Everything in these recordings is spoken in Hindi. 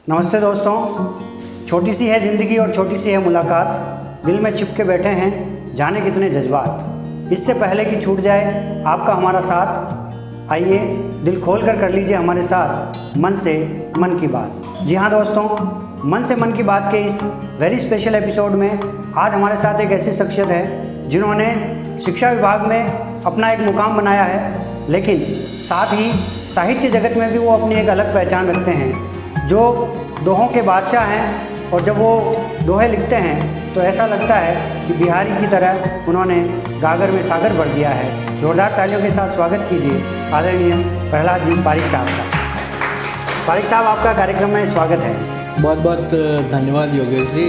नमस्ते दोस्तों। छोटी सी है ज़िंदगी और छोटी सी है मुलाकात, दिल में छिपके बैठे हैं जाने कितने जज्बात। इससे पहले कि छूट जाए आपका हमारा साथ, आइए दिल खोल कर लीजिए हमारे साथ मन से मन की बात। जी हाँ दोस्तों, मन से मन की बात के इस वेरी स्पेशल एपिसोड में आज हमारे साथ एक ऐसी शख्सियत है जिन्होंने शिक्षा विभाग में अपना एक मुकाम बनाया है, लेकिन साथ ही साहित्य जगत में भी वो अपनी एक अलग पहचान रखते हैं। जो दोहों के बादशाह हैं और जब वो दोहे लिखते हैं तो ऐसा लगता है कि बिहारी की तरह उन्होंने गागर में सागर भर दिया है। जोरदार तालियों के साथ स्वागत कीजिए आदरणीय प्रहलाद जी पारिक साहब का। पारिक साहब, आपका कार्यक्रम में स्वागत है। बहुत बहुत धन्यवाद योगेश जी।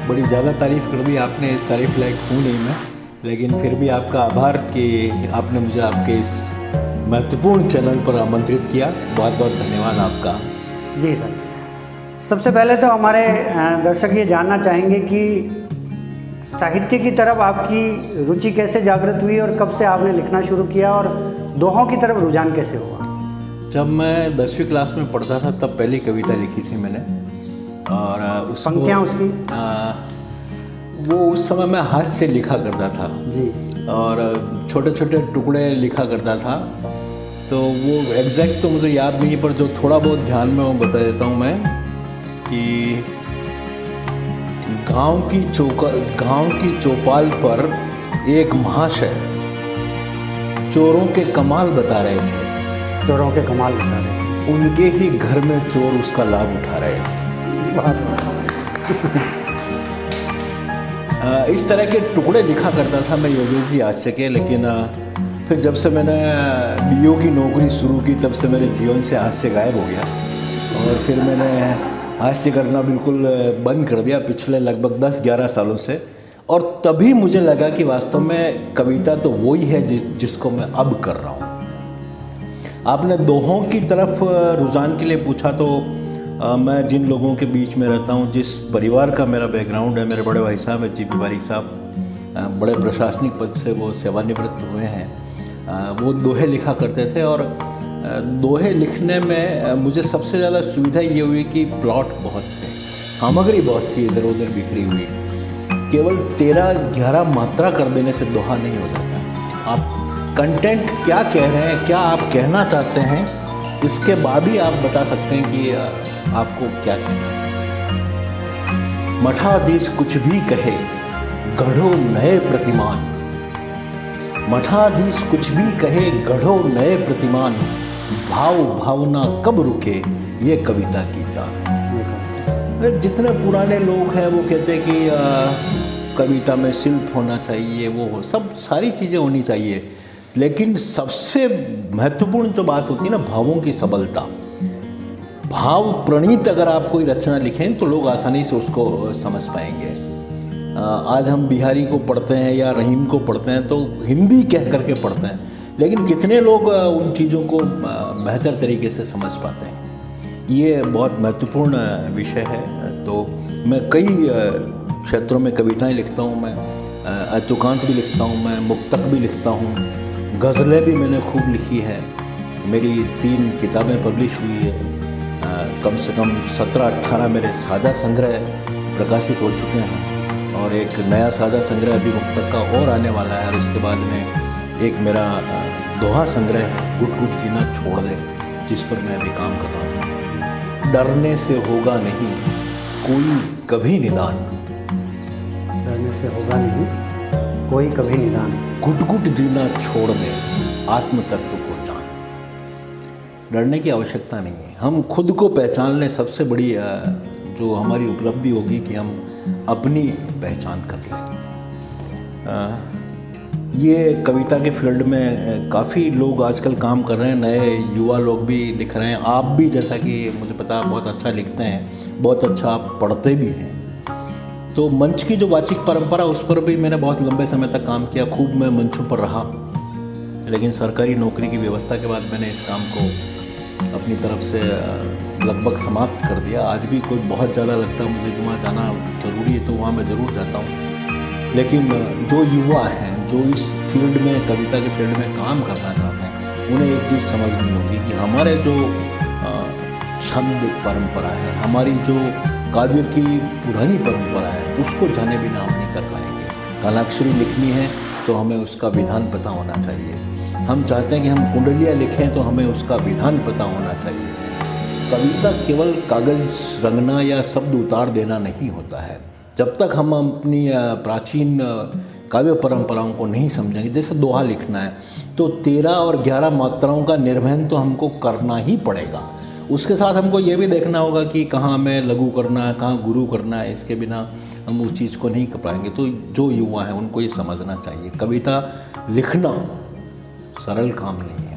बड़ी ज़्यादा तारीफ़ कर दी आपने, इस तारीफ़ लायक हूँ नहीं मैं, लेकिन फिर भी आपका आभार कि आपने मुझे आपके इस महत्वपूर्ण चैनल पर आमंत्रित किया। बहुत बहुत धन्यवाद आपका। जी सर, सबसे पहले तो हमारे दर्शक ये जानना चाहेंगे कि साहित्य की तरफ आपकी रुचि कैसे जागृत हुई और कब से आपने लिखना शुरू किया और दोहों की तरफ रुझान कैसे हुआ? जब मैं 10वीं क्लास में पढ़ता था तब पहली कविता लिखी थी मैंने, और पंक्तियाँ उसकी वो उस समय मैं हाथ से लिखा करता था जी, और छोटे छोटे टुकड़े लिखा करता था। तो वो एग्जैक्ट तो मुझे याद नहीं है, पर जो थोड़ा बहुत ध्यान में वो बता देता हूँ मैं कि गांव की चौपाल पर एक महाशय चोरों के कमाल बता रहे थे। चोरों के कमाल बता रहे थे। उनके ही घर में चोर उसका लाभ उठा रहे थे। इस तरह के टुकड़े लिखा करता था मैं योगेश जी आज से के, लेकिन फिर जब से मैंने बीओ की नौकरी शुरू की तब से मेरे जीवन से हास्य गायब हो गया, और फिर मैंने हास्य करना बिल्कुल बंद कर दिया पिछले लगभग 10-11 सालों से। और तभी मुझे लगा कि वास्तव में कविता तो वही है जिसको मैं अब कर रहा हूँ। आपने दोहों की तरफ रुझान के लिए पूछा, तो मैं जिन लोगों के बीच में रहता हूँ, जिस परिवार का मेरा बैकग्राउंड है, मेरे बड़े भाई साहब है जीपी पारिक साहब, बड़े प्रशासनिक पद से वो सेवानिवृत्त हुए हैं। वो दोहे लिखा करते थे, और दोहे लिखने में मुझे सबसे ज़्यादा सुविधा ये हुई कि प्लॉट बहुत थे, सामग्री बहुत थी इधर उधर बिखरी हुई। केवल 13-11 मात्रा कर देने से दोहा नहीं हो जाता। आप कंटेंट क्या कह रहे हैं, क्या आप कहना चाहते हैं, इसके बाद ही आप बता सकते हैं कि आपको क्या कहना है। मठाधीश कुछ भी कहे गढ़ो नए प्रतिमान, मठाधीश कुछ भी कहे गढ़ो नए प्रतिमान, भाव भावना कब रुके ये कविता की जान। जितने पुराने लोग हैं वो कहते हैं कि कविता में शिल्प होना चाहिए, वो सब सारी चीज़ें होनी चाहिए, लेकिन सबसे महत्वपूर्ण जो बात होती है ना, भावों की सबलता। भाव प्रणीत अगर आप कोई रचना लिखें तो लोग आसानी से उसको समझ पाएंगे। आज हम बिहारी को पढ़ते हैं या रहीम को पढ़ते हैं तो हिंदी कह करके पढ़ते हैं, लेकिन कितने लोग उन चीज़ों को बेहतर तरीके से समझ पाते हैं। ये बहुत महत्वपूर्ण विषय है। तो मैं कई क्षेत्रों में कविताएं लिखता हूँ, मैं अतुकांत भी लिखता हूँ, मैं मुक्तक भी लिखता हूँ, गज़लें भी मैंने खूब लिखी है। मेरी 3 किताबें पब्लिश हुई है, कम से कम 17-18 मेरे साझा संग्रह प्रकाशित हो चुके हैं, और एक नया साझा संग्रह अभी मुक्तक का और आने वाला है। और इसके बाद में एक मेरा दोहा संग्रह है, गुट गुट जीना छोड़ दे, जिस पर मैं अभी काम कर रहा हूँ। डरने से होगा नहीं कोई कभी निदान, डरने से होगा नहीं कोई कभी निदान, गुट गुट जीना छोड़ दे आत्म तत्व को जान। डरने की आवश्यकता नहीं है, हम खुद को पहचान लें। सबसे बड़ी जो हमारी उपलब्धि होगी कि हम अपनी पहचान कर लें। ये कविता के फील्ड में काफ़ी लोग आजकल काम कर रहे हैं, नए युवा लोग भी लिख रहे हैं। आप भी, जैसा कि मुझे पता, बहुत अच्छा लिखते हैं, बहुत अच्छा आप पढ़ते भी हैं। तो मंच की जो वाचिक परंपरा, उस पर भी मैंने बहुत लंबे समय तक काम किया, खूब मैं मंचों पर रहा, लेकिन सरकारी नौकरी की व्यवस्था के बाद मैंने इस काम को अपनी तरफ से लगभग समाप्त कर दिया। आज भी कोई बहुत ज़्यादा लगता है मुझे कि वहाँ जाना ज़रूरी है तो वहाँ मैं ज़रूर जाता हूँ। लेकिन जो युवा हैं, जो इस फील्ड में, कविता के फील्ड में काम करना चाहते हैं, उन्हें एक चीज़ समझनी होगी कि हमारे जो छंद परंपरा है, हमारी जो काव्य की पुरानी परंपरा है, उसको जाने बिना हम नहीं कर पाएंगे। कालाक्षरी लिखनी है तो हमें उसका विधान पता होना चाहिए। हम चाहते हैं कि हम कुंडलियाँ लिखें तो हमें उसका विधान पता होना चाहिए। कविता केवल कागज़ रंगना या शब्द उतार देना नहीं होता है। जब तक हम अपनी प्राचीन काव्य परंपराओं को नहीं समझेंगे, जैसे दोहा लिखना है तो 13 और 11 मात्राओं का निर्वहन तो हमको करना ही पड़ेगा। उसके साथ हमको ये भी देखना होगा कि कहाँ हमें लघु करना है, कहाँ गुरु करना है। इसके बिना हम उस चीज़ को नहीं कर पाएंगे। तो जो युवा हैं उनको ये समझना चाहिए, कविता लिखना सरल काम नहीं है।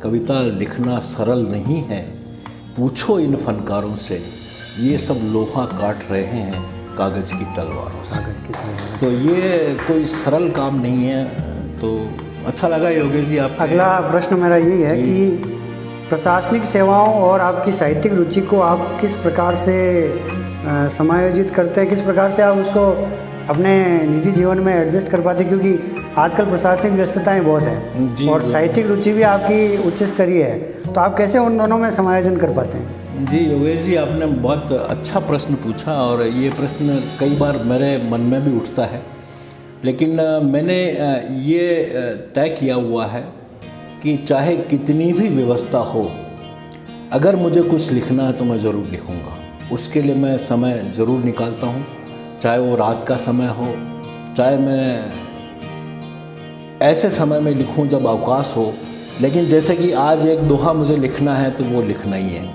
कविता लिखना सरल नहीं है। पूछो इन फनकारों से, ये सब लोहा काट रहे हैं कागज़ की तलवारों से। कागज़ की तलवारों तो ये कोई सरल काम नहीं है। तो अच्छा लगा योगेश जी आप। अगला प्रश्न मेरा यही है कि प्रशासनिक सेवाओं और आपकी साहित्यिक रुचि को आप किस प्रकार से समायोजित करते हैं, किस प्रकार से आप उसको अपने निजी जीवन में एडजस्ट कर पाते हैं, क्योंकि आजकल प्रशासनिक व्यस्तताएं बहुत हैं और साहित्यिक रुचि भी आपकी उच्च स्तरीय है, तो आप कैसे उन दोनों में समायोजन कर पाते हैं? जी योगेश जी, आपने बहुत अच्छा प्रश्न पूछा और ये प्रश्न कई बार मेरे मन में भी उठता है। लेकिन मैंने ये तय किया हुआ है कि चाहे कितनी भी व्यवस्था हो, अगर मुझे कुछ लिखना है तो मैं ज़रूर लिखूँगा। उसके लिए मैं समय ज़रूर निकालता हूँ, चाहे वो रात का समय हो, चाहे मैं ऐसे समय में लिखूँ जब अवकाश हो। लेकिन जैसे कि आज एक दोहा मुझे लिखना है तो वो लिखना ही है।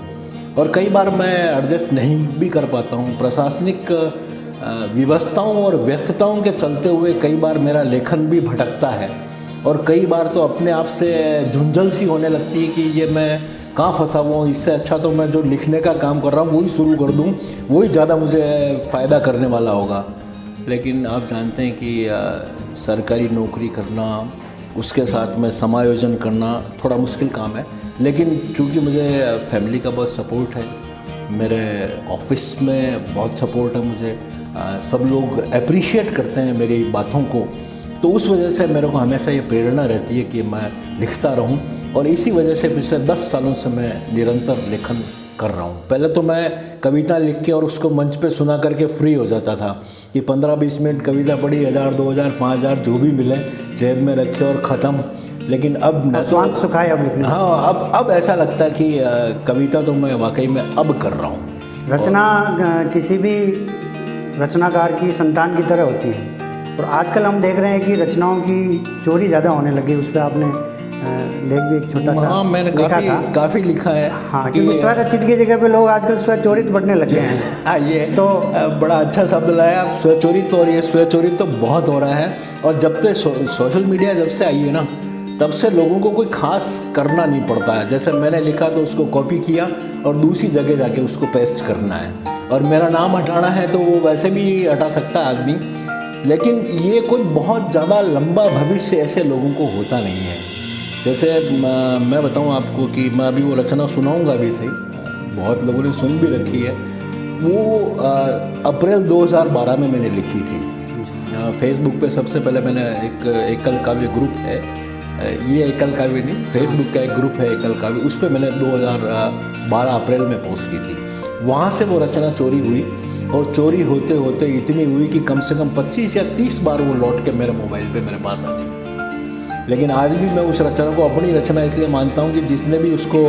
और कई बार मैं एडजस्ट नहीं भी कर पाता हूँ। प्रशासनिक व्यवस्थाओं और व्यस्तताओं के चलते हुए कई बार मेरा लेखन भी भटकता है और कई बार तो अपने आप से झुंझल सी होने लगती है कि ये मैं कहाँ फंसा हुआ हूँ। इससे अच्छा तो मैं जो लिखने का काम कर रहा हूँ वही शुरू कर दूँ, वही ज़्यादा मुझे फ़ायदा करने वाला होगा। लेकिन आप जानते हैं कि सरकारी नौकरी करना, उसके साथ में समायोजन करना थोड़ा मुश्किल काम है। लेकिन चूँकि मुझे फैमिली का बहुत सपोर्ट है, मेरे ऑफिस में बहुत सपोर्ट है मुझे, सब लोग अप्रिशिएट करते हैं मेरी बातों को, तो उस वजह से मेरे को हमेशा ये प्रेरणा रहती है कि मैं लिखता रहूं। और इसी वजह से पिछले 10 सालों से मैं निरंतर लेखन कर रहा हूं। पहले तो मैं कविता लिख के और उसको मंच पे सुना करके फ्री हो जाता था कि 15-20 मिनट कविता पढ़ी, 1000, 2000, 5000 जो भी मिले जेब में रखे और ख़त्म। लेकिन अब न स्वांत सुखाए अब लिखना। हाँ, अब ऐसा लगता है कि कविता तो मैं वाकई में अब कर रहा हूँ। रचना किसी भी रचनाकार की संतान की तरह होती है और आजकल हम देख रहे हैं कि रचनाओं की चोरी ज़्यादा होने लगी। उस पर आपने लेख भी एक छोटा सा मैंने काफ़ी लिखा है। हाँ, क्योंकि स्वरचित की जगह पे लोग आजकल स्वचोरित पढ़ने लगे हैं। हाँ, ये तो बड़ा अच्छा शब्द लाया आप, स्वचोरित। और ये स्वचोरित तो बहुत हो रहा है। और जब से सोशल मीडिया जब से आई है ना, तब से लोगों को कोई खास करना नहीं पड़ता है। जैसे मैंने लिखा तो उसको कॉपी किया और दूसरी जगह जाके उसको पेस्ट करना है। और मेरा नाम हटाना है तो वो वैसे भी हटा सकता है आदमी। लेकिन ये कोई बहुत ज़्यादा लंबा भविष्य ऐसे लोगों को होता नहीं है। जैसे मैं बताऊं आपको कि मैं अभी वो रचना सुनाऊंगा भी सही, बहुत लोगों ने सुन भी रखी है। वो अप्रैल 2012 में मैंने लिखी थी। फेसबुक पे सबसे पहले मैंने एक एकल काव्य ग्रुप है, ये एकल काव्य नहीं, फेसबुक का एक ग्रुप है एकल काव्य, उस पर मैंने 2012 अप्रैल में पोस्ट की थी। वहाँ से वो रचना चोरी हुई और चोरी होते होते इतनी हुई कि कम से कम 25 या 30 बार वो लौट के मेरे मोबाइल पे मेरे पास आ गई। लेकिन आज भी मैं उस रचना को अपनी रचना इसलिए मानता हूँ कि जिसने भी उसको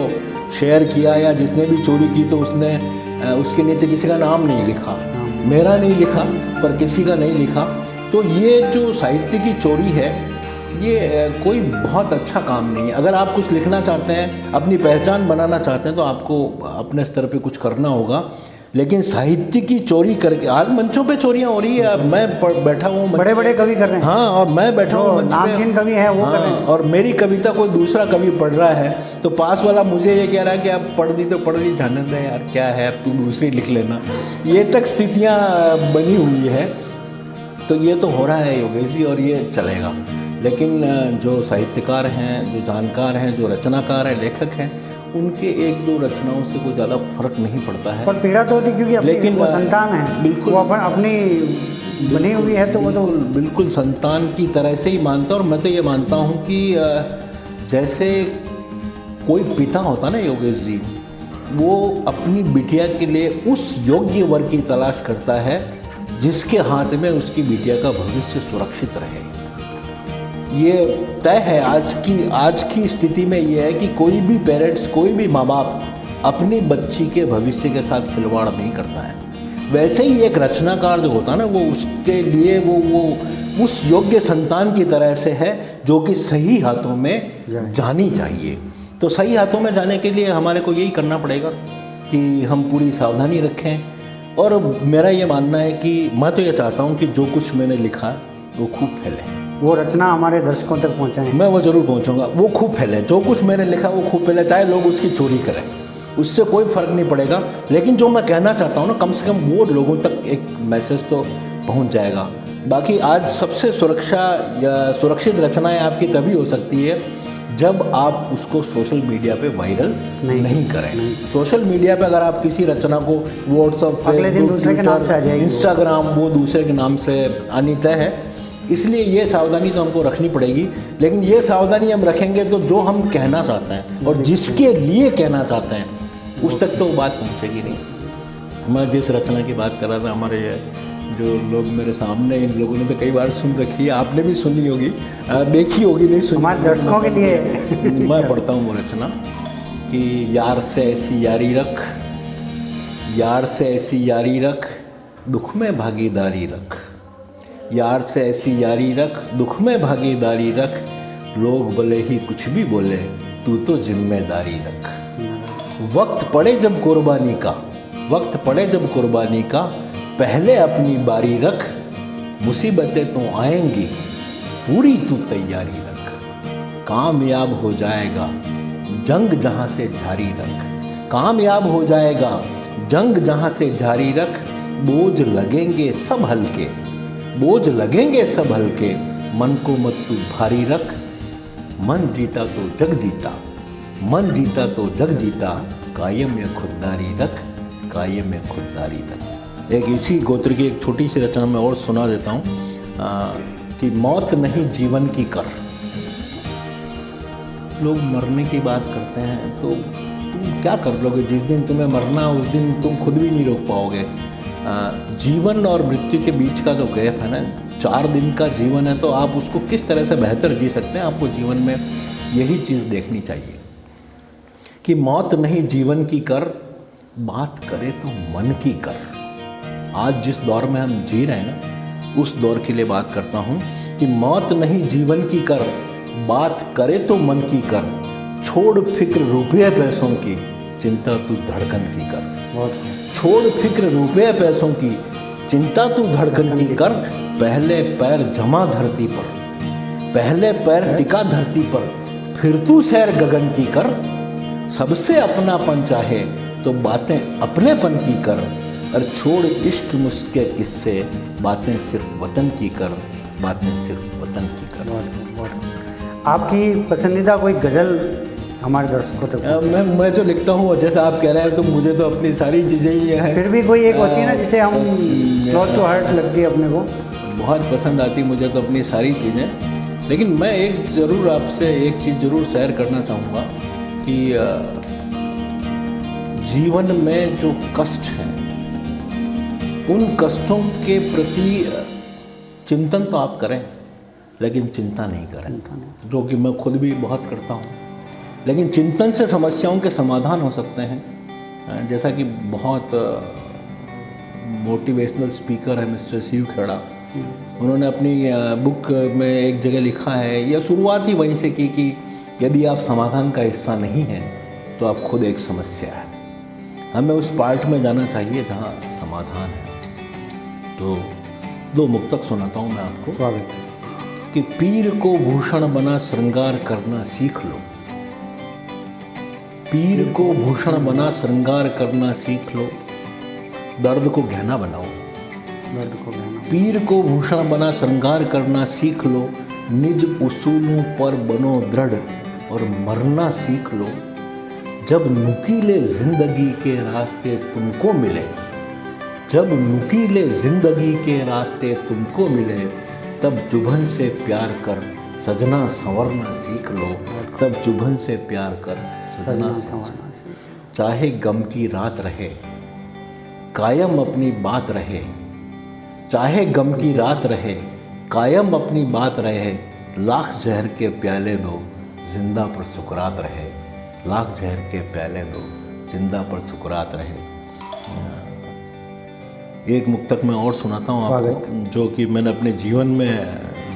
शेयर किया या जिसने भी चोरी की तो उसने उसके नीचे किसी का नाम नहीं लिखा, मेरा नहीं लिखा, पर किसी का नहीं लिखा। तो ये जो साहित्य की चोरी है, ये कोई बहुत अच्छा काम नहीं है। अगर आप कुछ लिखना चाहते हैं, अपनी पहचान बनाना चाहते हैं, तो आपको अपने स्तर पे कुछ करना होगा। लेकिन साहित्य की चोरी करके आज मंचों पे चोरियां हो रही है। मैं बैठा हूँ, बड़े बड़े कवि कर रहे हैं। हाँ, और मैं बैठा हूँ, नामचीन कवि है वो कर रहे हैं। और मेरी कविता कोई दूसरा कवि पढ़ रहा है तो पास वाला मुझे ये कह रहा है कि आप पढ़ दी तो पढ़ दी, जाने दे यार, क्या है, अब तू दूसरी लिख लेना। ये तक स्थितियाँ बनी हुई है। तो ये तो हो रहा है योगेश जी, और ये चलेगा। लेकिन जो साहित्यकार हैं, जो जानकार हैं, जो रचनाकार हैं, लेखक हैं, उनके एक दो रचनाओं से कोई ज़्यादा फर्क नहीं पड़ता है। पर पीड़ा तो होती क्योंकि लेकिन वो संतान है, बिल्कुल वो अपनी बनी हुई है, तो वो तो बिल्कुल संतान की तरह से ही मानता हूँ। और मैं तो ये मानता हूँ कि जैसे कोई पिता होता ना योगेश जी, वो अपनी बिटिया के लिए उस योग्य वर की तलाश करता है जिसके हाथ में उसकी बिटिया का भविष्य सुरक्षित रहे। ये तय है आज की स्थिति में ये है कि कोई भी पेरेंट्स, कोई भी माँ बाप अपनी बच्ची के भविष्य के साथ खिलवाड़ नहीं करता है। वैसे ही एक रचनाकार जो होता है ना, वो उसके लिए वो उस योग्य संतान की तरह से है जो कि सही हाथों में जानी चाहिए। तो सही हाथों में जाने के लिए हमारे को यही करना पड़ेगा कि हम पूरी सावधानी रखें। और मेरा ये मानना है कि मैं तो ये चाहता हूँ कि जो कुछ मैंने लिखा वो खूब फैले, वो रचना हमारे दर्शकों तक पहुँचाएं। मैं वो ज़रूर पहुँचाऊँगा, वो खूब फैले। जो कुछ मैंने लिखा वो खूब फैले, चाहे लोग उसकी चोरी करें, उससे कोई फ़र्क नहीं पड़ेगा। लेकिन जो मैं कहना चाहता हूँ ना, कम से कम वो लोगों तक एक मैसेज तो पहुँच जाएगा। बाकी आज सबसे सुरक्षित रचनाएं आपकी तभी हो सकती है जब आप उसको सोशल मीडिया पे वायरल नहीं करें। सोशल मीडिया पे अगर आप किसी रचना को व्हाट्सएप, फेसबुक, ट्विटर, इंस्टाग्राम, वो दूसरे के नाम से आनी तय है। इसलिए ये सावधानी तो हमको रखनी पड़ेगी। लेकिन ये सावधानी हम रखेंगे तो जो हम कहना चाहते हैं और जिसके लिए कहना चाहते हैं उस तक तो बात पहुँचेगी नहीं। मैं जिस रचना की बात कर रहा था, हमारे जो लोग मेरे सामने, इन लोगों ने तो कई बार सुन रखी है, आपने भी सुनी होगी, देखी होगी, नहीं सुनी, हमारे दर्शकों के लिए मैं पढ़ता हूँ वो रचना कि यार से ऐसी यारी रख, यार से ऐसी यारी रख, दुख में भागीदारी रख, यार से ऐसी यारी रख, दुख में भागीदारी रख, लोग भले ही कुछ भी बोले तू तो जिम्मेदारी रख। वक्त पड़े जब कुर्बानी का, वक्त पड़े जब कुर्बानी का, पहले अपनी बारी रख, मुसीबतें तो आएंगी पूरी तू तैयारी रख, कामयाब हो जाएगा जंग जहाँ से जारी रख, कामयाब हो जाएगा जंग जहाँ से जारी रख, बोझ लगेंगे सब हल्के, बोझ लगेंगे सब हल्के, मन को मत तू भारी रख, मन जीता तो जग जीता, मन जीता तो जग जीता, कायम में खुददारी रख, कायम में खुददारी रख। एक इसी गोत्र की एक छोटी सी रचना में और सुना देता हूँ कि मौत नहीं जीवन की कर। लोग मरने की बात करते हैं तो तुम क्या कर लोगे? जिस दिन तुम्हें मरना उस दिन तुम खुद भी नहीं रोक पाओगे। जीवन और मृत्यु के बीच का जो गैप है ना, 4 दिन का जीवन है, तो आप उसको किस तरह से बेहतर जी सकते हैं, आपको जीवन में यही चीज़ देखनी चाहिए कि मौत नहीं जीवन की कर, बात करे तो मन की कर। आज जिस दौर में हम जी रहे हैं ना, उस दौर के लिए बात करता हूँ कि मौत नहीं जीवन की कर, बात करे तो मन की कर, छोड़ फिक्र रुपये पैसों की, चिंता तू धड़कन की कर। छोड़ फिक्र रुपये पैसों की, चिंता तू धड़कन की कर, पहले पैर जमा धरती पर, पहले पैर टिका धरती पर, फिर तू सैर गगन की कर, सबसे अपनापन चाहे तो बातें अपनेपन की कर, और छोड़ इश्क मुस्के किस्से, बातें सिर्फ वतन की कर, बातें सिर्फ वतन की कर। आपकी पसंदीदा कोई गज़ल हमारे दर्शकों तक? मैं जो लिखता हूँ, जैसा आप कह रहे हैं, तो मुझे तो अपनी सारी चीज़ें ही हैं, फिर भी कोई एक होती है ना जिसे हम क्लोज टू हार्ट लगती है अपने को, बहुत पसंद आती मुझे तो अपनी सारी चीज़ें। लेकिन मैं एक ज़रूर आपसे एक चीज़ ज़रूर शेयर करना चाहूँगा कि जीवन में जो कष्ट हैं, उन कष्टों के प्रति चिंतन तो आप करें, लेकिन चिंता नहीं करें, जो कि मैं खुद भी बहुत करता हूँ। लेकिन चिंतन से समस्याओं के समाधान हो सकते हैं। जैसा कि बहुत मोटिवेशनल स्पीकर है मिस्टर शिव खेड़ा, उन्होंने अपनी बुक में एक जगह लिखा है, या शुरुआत ही वहीं से की कि यदि आप समाधान का हिस्सा नहीं हैं तो आप खुद एक समस्या है। हमें उस पार्ट में जाना चाहिए जहाँ समाधान है। तो 2 मुक्तक सुनाता हूँ मैं आपको। स्वागत कि पीर को भूषण बना श्रृंगार करना सीख लो, पीर को भूषण बना श्रृंगार करना सीख लो, दर्द को गहना बनाओ, दर्द को गहना, पीर को भूषण बना श्रृंगार करना सीख लो, निज उसूलों पर बनो दृढ़ और मरना सीख लो, जब नुकीले जिंदगी के रास्ते तुमको मिले, जब नुकीले जिंदगी के रास्ते तुमको मिले, तब चुभन से प्यार कर सजना संवरना सीख लो, तब चुभन से प्यार कर सजना संवरना सीख लो। चाहे गम की रात रहे, कायम अपनी बात रहे। चाहे गम की रात रहे, कायम अपनी बात रहे। लाख जहर के प्याले दो, जिंदा पर सुकरात रहे। लाख जहर के प्याले दो, जिंदा पर सुकरात रहे। एक मुक्तक मैं और सुनाता हूँ आपको, जो कि मैंने अपने जीवन में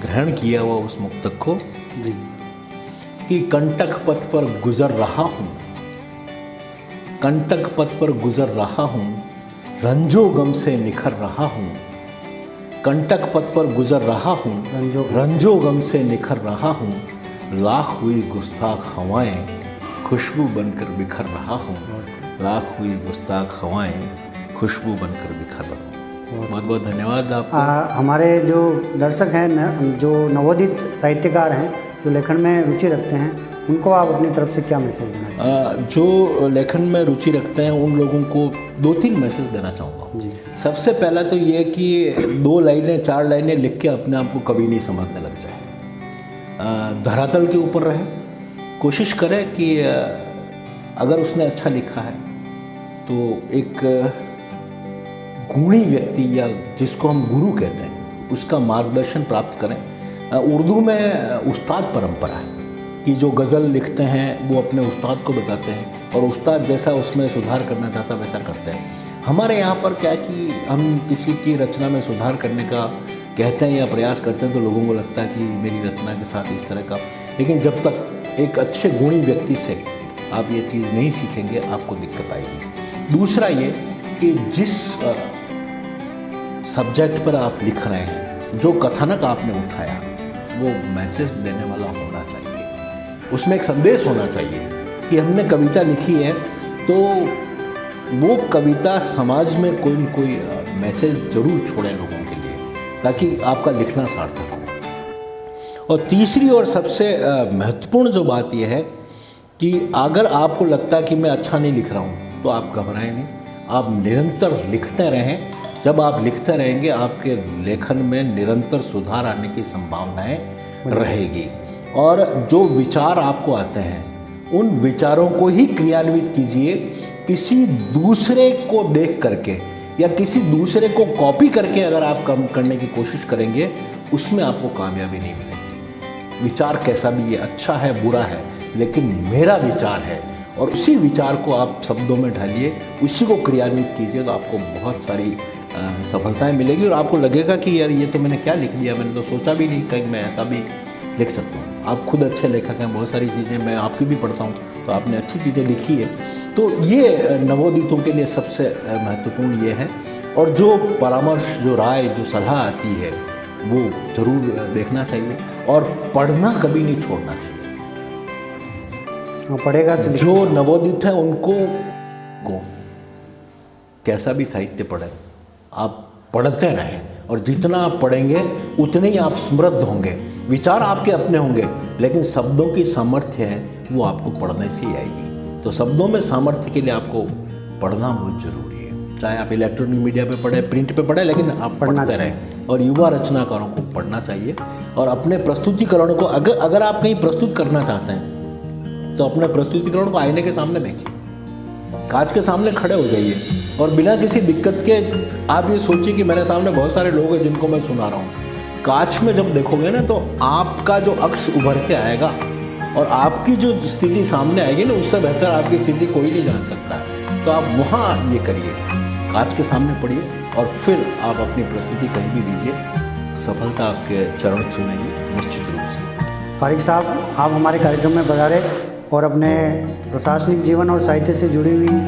ग्रहण किया हुआ उस मुक्तक को जी। कि कंटक पथ पर गुजर रहा हूँ, कंटक पथ पर गुजर रहा हूँ, रंजो गम से निखर रहा हूँ। कंटक पथ पर गुजर रहा हूँ, रंजो गम से निखर रहा हूँ। लाख हुई गुस्ताख हवाएं, खुशबू बनकर बिखर रहा हूँ। लाख हुई गुस्ताख हवाएं, खुशबू बनकर बिखर रहा हूँ। बहुत बहुत धन्यवाद आपको। हमारे जो दर्शक हैं, जो नवोदित साहित्यकार हैं, जो लेखन में रुचि रखते हैं, उनको आप अपनी तरफ से क्या मैसेज देना चाहेंगे? जो लेखन में रुचि रखते हैं उन लोगों को 2-3 मैसेज देना चाहूँगा जी। सबसे पहला तो ये कि 2 लाइनें 4 लाइनें लिख के अपने आप को कभी नहीं समझने लग जाए। धरातल के ऊपर रहे, कोशिश करें कि अगर उसने अच्छा लिखा है तो एक गुणी व्यक्ति या जिसको हम गुरु कहते हैं उसका मार्गदर्शन प्राप्त करें। उर्दू में उस्ताद परंपरा है कि जो गज़ल लिखते हैं वो अपने उस्ताद को बताते हैं और उस्ताद जैसा उसमें सुधार करना चाहता वैसा करते हैं। हमारे यहाँ पर क्या है कि हम किसी की रचना में सुधार करने का कहते हैं या प्रयास करते हैं तो लोगों को लगता है कि मेरी रचना के साथ इस तरह का, लेकिन जब तक एक अच्छे गुणी व्यक्ति से आप ये चीज़ नहीं सीखेंगे आपको दिक्कत आएगी। दूसरा ये कि जिस सब्जेक्ट पर आप लिख रहे हैं, जो कथानक आपने उठाया वो मैसेज देने वाला होना चाहिए, उसमें एक संदेश होना चाहिए कि हमने कविता लिखी है तो वो कविता समाज में कोई न कोई मैसेज ज़रूर छोड़े लोगों के लिए, ताकि आपका लिखना सार्थक हो। और तीसरी और सबसे महत्वपूर्ण जो बात यह है कि अगर आपको लगता है कि मैं अच्छा नहीं लिख रहा हूँ तो आप घबराएं नहीं, आप निरंतर लिखते रहें। जब आप लिखते रहेंगे आपके लेखन में निरंतर सुधार आने की संभावनाएं रहेगी और जो विचार आपको आते हैं उन विचारों को ही क्रियान्वित कीजिए। किसी दूसरे को देख करके या किसी दूसरे को कॉपी करके अगर आप काम करने की कोशिश करेंगे उसमें आपको कामयाबी नहीं मिलेगी। विचार कैसा भी, ये अच्छा है बुरा है, लेकिन मेरा विचार है और उसी विचार को आप शब्दों में ढालिए, उसी को क्रियान्वित कीजिए तो आपको बहुत सारी सफलताएं मिलेगी और आपको लगेगा कि यार ये तो मैंने क्या लिख दिया, मैंने तो सोचा भी नहीं कहीं मैं ऐसा भी लिख सकता हूँ। आप खुद अच्छे लेखक हैं, बहुत सारी चीज़ें मैं आपकी भी पढ़ता हूँ तो आपने अच्छी चीज़ें लिखी है। तो ये नवोदितों के लिए सबसे महत्वपूर्ण ये है और जो परामर्श, जो राय, जो सलाह आती है वो ज़रूर देखना चाहिए और पढ़ना कभी नहीं छोड़ना चाहिए। पढ़ेगा तो जो नवोदित है उनको कैसा भी साहित्य पढ़े, आप पढ़ते रहें और जितना आप पढ़ेंगे उतने ही आप समृद्ध होंगे। विचार आपके अपने होंगे लेकिन शब्दों की सामर्थ्य है वो आपको पढ़ने से ही आएगी। तो शब्दों में सामर्थ्य के लिए आपको पढ़ना बहुत ज़रूरी है, चाहे आप इलेक्ट्रॉनिक मीडिया पे पढ़ें, प्रिंट पे पढ़ें, लेकिन आप पढ़ते रहें। और युवा रचनाकारों को पढ़ना चाहिए और अपने प्रस्तुतिकरण को अगर आप कहीं प्रस्तुत करना चाहते हैं तो अपने प्रस्तुतिकरण को आईने के सामने देखिए, कांच के सामने खड़े हो जाइए और बिना किसी दिक्कत के आप ये सोचिए कि मेरे सामने बहुत सारे लोग हैं जिनको मैं सुना रहा हूँ। कांच में जब देखोगे ना तो आपका जो अक्स उभर के आएगा और आपकी जो स्थिति सामने आएगी ना उससे बेहतर आपकी स्थिति कोई नहीं जान सकता है। तो आप वहाँ ये करिए, कांच के सामने पढ़िए और फिर आप अपनी प्रस्तुति कहीं भी दीजिए, सफलता आपके चरण छूएगी निश्चित रूप से। फारिक साहब, आप हमारे कार्यक्रम में पधारे और अपने प्रशासनिक जीवन और साहित्य से जुड़ी हुई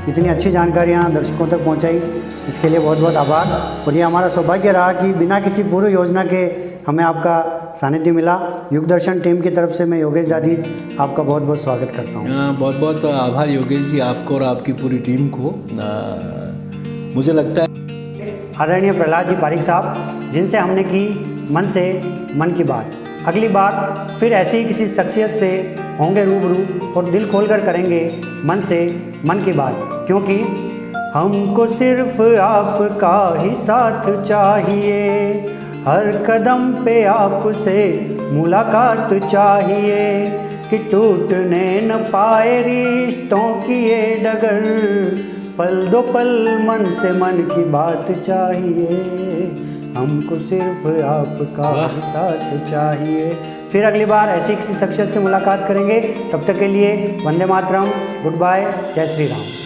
इतनी अच्छी जानकारियाँ दर्शकों तक पहुँचाई, इसके लिए बहुत बहुत आभार। और ये हमारा सौभाग्य रहा कि बिना किसी पूर्व योजना के हमें आपका सानिध्य मिला। युग दर्शन टीम की तरफ से मैं योगेश दादीज आपका बहुत बहुत स्वागत करता हूँ। बहुत बहुत आभार योगेश जी, आपको और आपकी पूरी टीम को। मुझे लगता है आदरणीय प्रहलाद जी पारिक साहब, जिनसे हमने की मन से मन की बात। अगली बार फिर ऐसी ही किसी शख्सियत से होंगे रूबरू और दिल खोलकर करेंगे मन से मन की बात, क्योंकि हमको सिर्फ आपका ही साथ चाहिए, हर कदम पे आपसे मुलाकात चाहिए, कि टूटने न पाए रिश्तों की ये डगर, पल दो पल मन से मन की बात चाहिए, हमको सिर्फ आपका साथ चाहिए। फिर अगली बार ऐसी किसी शख्सियत से मुलाकात करेंगे, तब तक के लिए वंदे मातरम, गुड बाय, जय श्री राम।